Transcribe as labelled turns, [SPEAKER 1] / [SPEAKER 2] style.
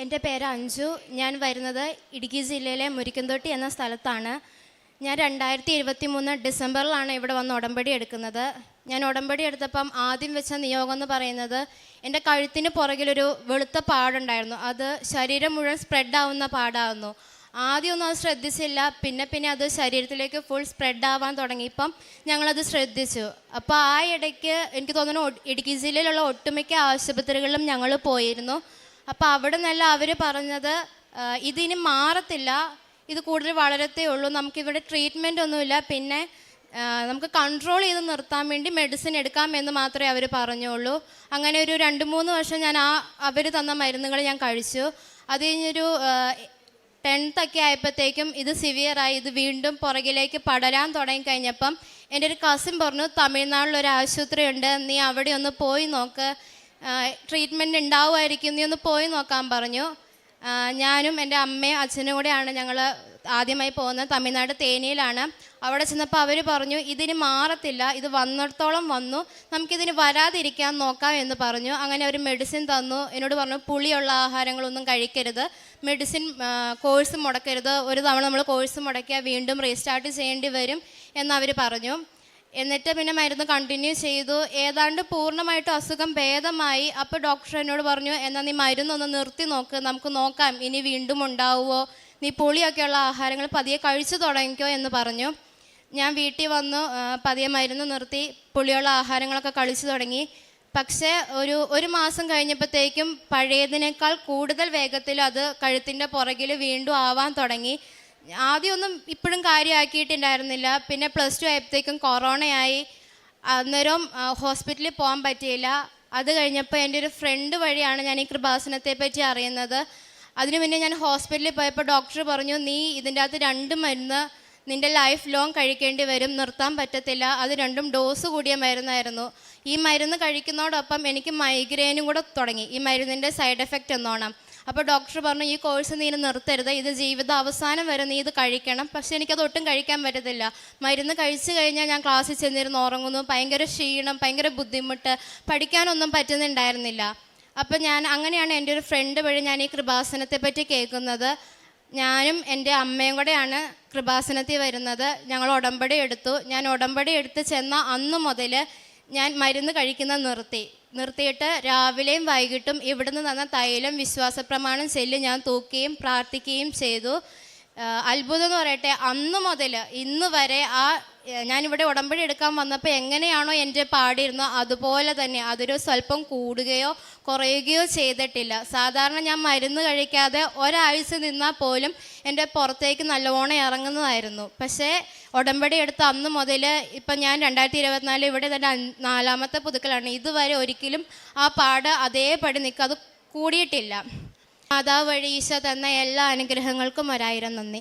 [SPEAKER 1] എൻ്റെ പേര് അഞ്ജു. ഞാൻ വരുന്നത് ഇടുക്കി ജില്ലയിലെ മുരിക്കുംതൊട്ടി എന്ന സ്ഥലത്താണ്. ഞാൻ 2023 ഡിസംബറിലാണ് ഇവിടെ വന്ന് ഉടമ്പടി എടുക്കുന്നത്. ഞാൻ ഉടമ്പടി എടുത്തപ്പം ആദ്യം വെച്ച നിയോഗം എന്ന് പറയുന്നത് എൻ്റെ കഴുത്തിന് പുറകിലൊരു വെളുത്ത പാടുണ്ടായിരുന്നു. അത് ശരീരം മുഴുവൻ സ്പ്രെഡാവുന്ന പാടാവുന്നു. ആദ്യമൊന്നും അത് ശ്രദ്ധിച്ചില്ല. പിന്നെ അത് ശരീരത്തിലേക്ക് ഫുൾ സ്പ്രെഡാവാൻ തുടങ്ങിയപ്പം ഞങ്ങളത് ശ്രദ്ധിച്ചു. അപ്പോൾ ആ ഇടയ്ക്ക് എനിക്ക് തോന്നുന്നു ഇടുക്കി ജില്ലയിലുള്ള ഒട്ടുമിക്ക ആശുപത്രികളിലും ഞങ്ങൾ പോയിരുന്നു. അപ്പോൾ അവിടെ നിന്നല്ല അവർ പറഞ്ഞത് ഇതിനി മാറത്തില്ല, ഇത് കൂടുതൽ വളരത്തേ ഉള്ളൂ, നമുക്കിവിടെ ട്രീറ്റ്മെൻ്റ് ഒന്നുമില്ല, പിന്നെ നമുക്ക് കൺട്രോൾ ചെയ്ത് നിർത്താൻ വേണ്ടി മെഡിസിൻ എടുക്കാമെന്ന് മാത്രമേ അവർ പറഞ്ഞുള്ളൂ. അങ്ങനെ ഒരു 2-3 വർഷം ഞാൻ അവർ തന്ന മരുന്നുകൾ ഞാൻ കഴിച്ചു. അത് കഴിഞ്ഞൊരു 10th ഒക്കെ ആയപ്പോഴത്തേക്കും ഇത് സിവിയറായി. ഇത് വീണ്ടും പുറകിലേക്ക് പടരാൻ തുടങ്ങിക്കഴിഞ്ഞപ്പം എൻ്റെ ഒരു കസിൻ പറഞ്ഞു, തമിഴ്നാട്ടിലൊരു ആശുപത്രി ഉണ്ട്, നീ അവിടെ ഒന്ന് പോയി നോക്ക്, ട്രീറ്റ്മെൻറ്റ് ഉണ്ടാവുമായിരിക്കും, നീ ഒന്ന് പോയി നോക്കാൻ പറഞ്ഞു. ഞാനും എൻ്റെ അമ്മയും അച്ഛനും കൂടെയാണ് ഞങ്ങൾ ആദ്യമായി പോകുന്നത്. തമിഴ്നാട് തേനിയിലാണ്. അവിടെ ചെന്നപ്പോൾ അവർ പറഞ്ഞു ഇതിന് മാറത്തില്ല, ഇത് വന്നിടത്തോളം വന്നു, നമുക്കിതിന് വരാതിരിക്കാൻ നോക്കാം എന്ന് പറഞ്ഞു. അങ്ങനെ അവർ മെഡിസിൻ തന്നു. എന്നോട് പറഞ്ഞു പുളിയുള്ള ആഹാരങ്ങളൊന്നും കഴിക്കരുത്, മെഡിസിൻ കോഴ്സ് മുടക്കരുത്, ഒരു തവണ നമ്മൾ കോഴ്സ് മുടക്കിയാൽ വീണ്ടും റീസ്റ്റാർട്ട് ചെയ്യേണ്ടി വരും എന്നവർ പറഞ്ഞു. എന്നിട്ട് പിന്നെ മരുന്ന് കണ്ടിന്യൂ ചെയ്തു. ഏതാണ്ട് പൂർണ്ണമായിട്ട് അസുഖം ഭേദമായി. അപ്പോൾ ഡോക്ടർ എന്നോട് പറഞ്ഞു, എന്നാൽ നീ മരുന്നൊന്ന് നിർത്തി നോക്ക്, നമുക്ക് നോക്കാം ഇനി വീണ്ടും ഉണ്ടാവുമോ, നീ പുളിയൊക്കെയുള്ള ആഹാരങ്ങൾ പതിയെ കഴിച്ചു തുടങ്ങിക്കോ എന്ന് പറഞ്ഞു. ഞാൻ വീട്ടിൽ വന്നു, പതിയെ മരുന്ന് നിർത്തി, പുളിയുള്ള ആഹാരങ്ങളൊക്കെ കഴിച്ചു തുടങ്ങി. പക്ഷേ ഒരു മാസം കഴിഞ്ഞപ്പോഴത്തേക്കും പഴയതിനേക്കാൾ കൂടുതൽ വേഗത്തിൽ അത് കഴുത്തിൻ്റെ പുറകിൽ വീണ്ടും ആവാൻ തുടങ്ങി. ആദ്യമൊന്നും ഇപ്പോഴും കാര്യമാക്കിയിട്ടുണ്ടായിരുന്നില്ല. പിന്നെ +2 ആയപ്പോഴത്തേക്കും കൊറോണയായി. അന്നേരം ഹോസ്പിറ്റലിൽ പോകാൻ പറ്റിയില്ല. അത് കഴിഞ്ഞപ്പോൾ എൻ്റെ ഒരു ഫ്രണ്ട് വഴിയാണ് ഞാൻ ഈ കൃപാസനത്തെ പറ്റി അറിയുന്നത്. അതിനു മുന്നേ ഞാൻ ഹോസ്പിറ്റലിൽ പോയപ്പോൾ ഡോക്ടർ പറഞ്ഞു, നീ ഇതിൻ്റെ അകത്ത് 2 മരുന്ന് നിൻ്റെ ലൈഫ് ലോങ് കഴിക്കേണ്ടി വരും, നിർത്താൻ പറ്റത്തില്ല. അത് 2 ഡോസ് കൂടിയ മരുന്നായിരുന്നു. ഈ മരുന്ന് കഴിക്കുന്നതോടൊപ്പം എനിക്ക് മൈഗ്രെയിനും കൂടെ തുടങ്ങി, ഈ മരുന്നിൻ്റെ സൈഡ് എഫക്റ്റ് എന്നോണം. അപ്പോൾ ഡോക്ടർ പറഞ്ഞു, ഈ കോഴ്സ് നീ നിർത്തരുത്, ഇത് ജീവിത അവസാനം വരെ നീ ഇത് കഴിക്കണം. പക്ഷേ എനിക്കത് ഒട്ടും കഴിക്കാൻ പറ്റത്തില്ല. മരുന്ന് കഴിച്ചു കഴിഞ്ഞാൽ ഞാൻ ക്ലാസ്സിൽ ചെന്നിരുന്ന് ഉറങ്ങുന്നു, ഭയങ്കര ക്ഷീണം, ഭയങ്കര ബുദ്ധിമുട്ട്, പഠിക്കാനൊന്നും പറ്റുന്നുണ്ടായിരുന്നില്ല. അപ്പം അങ്ങനെയാണ് എൻ്റെ ഒരു ഫ്രണ്ട് വഴി ഞാൻ ഈ കൃപാസനത്തെ പറ്റി കേൾക്കുന്നത്. ഞാനും എൻ്റെ അമ്മയും കൂടെയാണ് കൃപാസനത്തിൽ വരുന്നത്. ഞങ്ങൾ ഉടമ്പടി എടുത്തു. ഞാൻ ഉടമ്പടി എടുത്ത് ചെന്ന അന്ന് മുതൽ ഞാൻ മരുന്ന് കഴിക്കുന്നത് നിർത്തിയിട്ട് രാവിലെയും വൈകിട്ടും ഇവിടുന്ന് തന്ന തൈലം വിശ്വാസപ്രമാണം ചൊല്ലി ഞാൻ തൂക്കുകയും പ്രാർത്ഥിക്കുകയും ചെയ്തു. അത്ഭുതം എന്ന് പറയട്ടെ, അന്ന് മുതൽ ഇന്ന് വരെ ഞാനിവിടെ ഉടമ്പടി എടുക്കാൻ വന്നപ്പോൾ എങ്ങനെയാണോ എൻ്റെ പാടിയിരുന്നോ അതുപോലെ തന്നെ അതൊരു സ്വല്പം കൂടുകയോ കുറയുകയോ ചെയ്തിട്ടില്ല. സാധാരണ ഞാൻ മരുന്ന് കഴിക്കാതെ ഒരാഴ്ച നിന്നാൽ പോലും എൻ്റെ പുറത്തേക്ക് നല്ലവണ്ണം ഇറങ്ങുന്നതായിരുന്നു. പക്ഷേ ഉടമ്പടി എടുത്ത അന്ന് മുതൽ ഇപ്പം ഞാൻ 2024 ഇവിടെ തന്നെ 4ാമത്തെ പുതുക്കലാണ്. ഇതുവരെ ഒരിക്കലും ആ പാട് അതേപടി നിൽക്കുക, അത് കൂടിയിട്ടില്ല. മാതാവ് വഴി ഈശോ തന്ന എല്ലാ അനുഗ്രഹങ്ങൾക്കും 1000 നന്ദി.